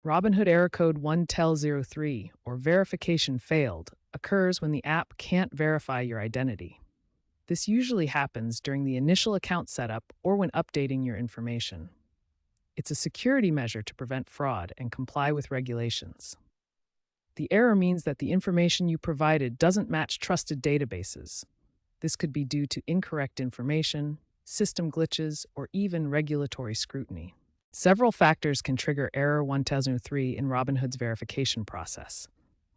Robinhood Error Code 1tel03 or verification failed occurs when the app can't verify your identity. This usually happens during the initial account setup or when updating your information. It's a security measure to prevent fraud and comply with regulations. The error means that the information you provided doesn't match trusted databases. This could be due to incorrect information, system glitches, or even regulatory scrutiny. Several factors can trigger Error 1003 in Robinhood's verification process.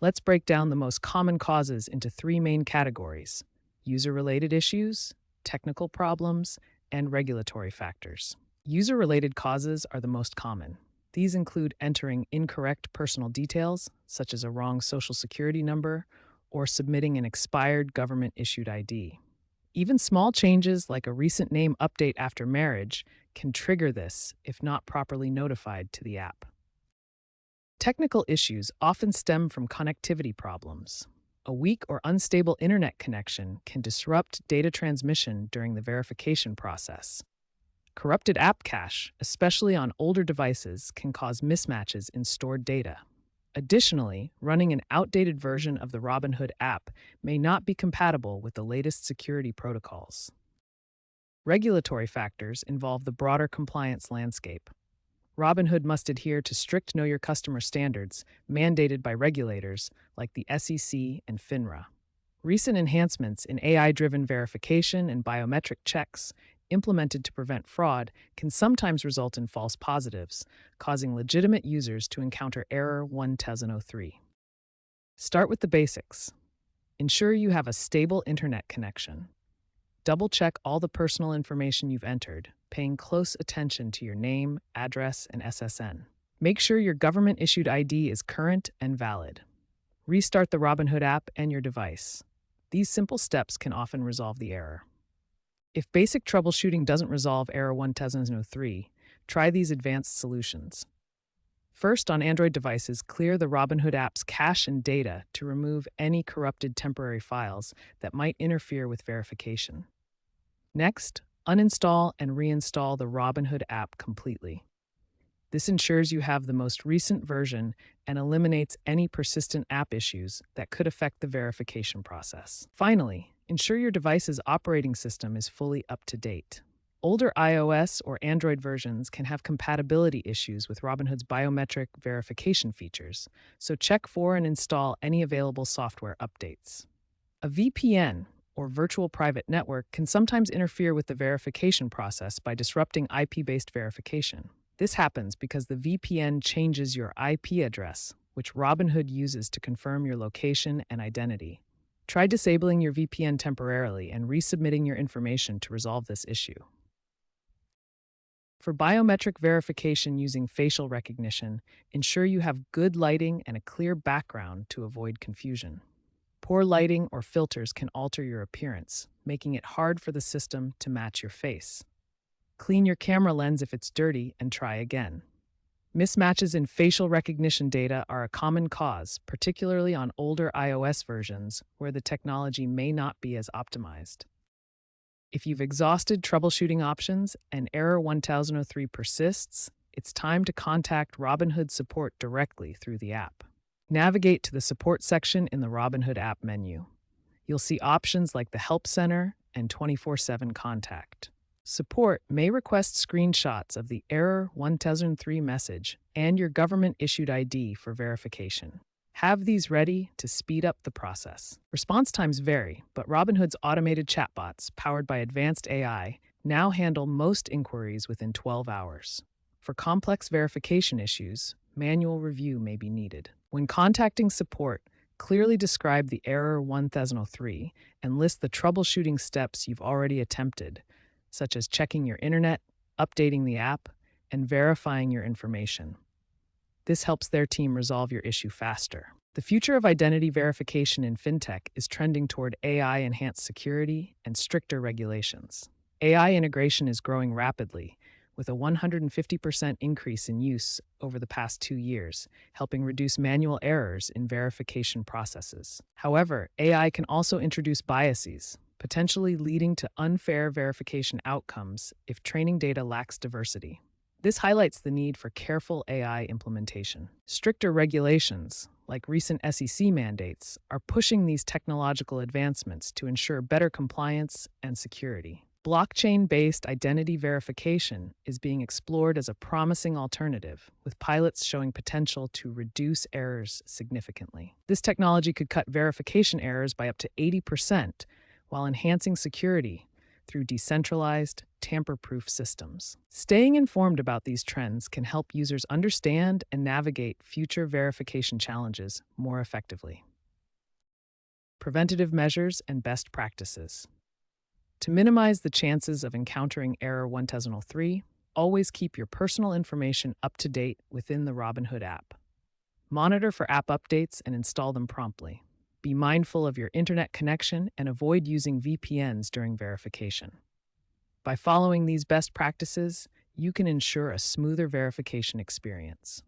Let's break down the most common causes into three main categories: user-related issues, technical problems, and regulatory factors. User-related causes are the most common. These include entering incorrect personal details, such as a wrong social security number, or submitting an expired government-issued ID. Even small changes like a recent name update after marriage can trigger this if not properly notified to the app. Technical issues often stem from connectivity problems. A weak or unstable internet connection can disrupt data transmission during the verification process. Corrupted app cache, especially on older devices, can cause mismatches in stored data. Additionally, running an outdated version of the Robinhood app may not be compatible with the latest security protocols. Regulatory factors involve the broader compliance landscape. Robinhood must adhere to strict Know Your Customer standards mandated by regulators like the SEC and FINRA. Recent enhancements in AI-driven verification and biometric checks implemented to prevent fraud can sometimes result in false positives, causing legitimate users to encounter Error 1003. Start with the basics. Ensure you have a stable internet connection. Double-check all the personal information you've entered, paying close attention to your name, address, and SSN. Make sure your government-issued ID is current and valid. Restart the Robinhood app and your device. These simple steps can often resolve the error. If basic troubleshooting doesn't resolve Error 1003, try these advanced solutions. First, on Android devices, clear the Robinhood app's cache and data to remove any corrupted temporary files that might interfere with verification. Next, uninstall and reinstall the Robinhood app completely. This ensures you have the most recent version and eliminates any persistent app issues that could affect the verification process. Finally, ensure your device's operating system is fully up to date. Older iOS or Android versions can have compatibility issues with Robinhood's biometric verification features, so check for and install any available software updates. A VPN, or virtual private network, can sometimes interfere with the verification process by disrupting IP-based verification. This happens because the VPN changes your IP address, which Robinhood uses to confirm your location and identity. Try disabling your VPN temporarily and resubmitting your information to resolve this issue. For biometric verification using facial recognition, ensure you have good lighting and a clear background to avoid confusion. Poor lighting or filters can alter your appearance, making it hard for the system to match your face. Clean your camera lens if it's dirty and try again. Mismatches in facial recognition data are a common cause, particularly on older iOS versions where the technology may not be as optimized. If you've exhausted troubleshooting options and Error 1003 persists, it's time to contact Robinhood support directly through the app. Navigate to the support section in the Robinhood app menu. You'll see options like the Help Center and 24/7 Contact. Support may request screenshots of the Error 1003 message and your government-issued ID for verification. Have these ready to speed up the process. Response times vary, but Robinhood's automated chatbots, powered by advanced AI, now handle most inquiries within 12 hours. For complex verification issues, manual review may be needed. When contacting support, clearly describe the Error 1003 and list the troubleshooting steps you've already attempted, such as checking your internet, updating the app, and verifying your information. This helps their team resolve your issue faster. The future of identity verification in fintech is trending toward AI-enhanced security and stricter regulations. AI integration is growing rapidly, with a 150% increase in use over the past 2 years, helping reduce manual errors in verification processes. However, AI can also introduce biases, potentially leading to unfair verification outcomes if training data lacks diversity. This highlights the need for careful AI implementation. Stricter regulations, like recent SEC mandates, are pushing these technological advancements to ensure better compliance and security. Blockchain based identity verification is being explored as a promising alternative, with pilots showing potential to reduce errors significantly. This technology could cut verification errors by up to 80% while enhancing security through decentralized, tamper proof systems. Staying informed about these trends can help users understand and navigate future verification challenges more effectively. Preventative measures and best practices. To minimize the chances of encountering error 1003, always keep your personal information up to date within the Robinhood app. Monitor for app updates and install them promptly. Be mindful of your internet connection and avoid using VPNs during verification. By following these best practices, you can ensure a smoother verification experience.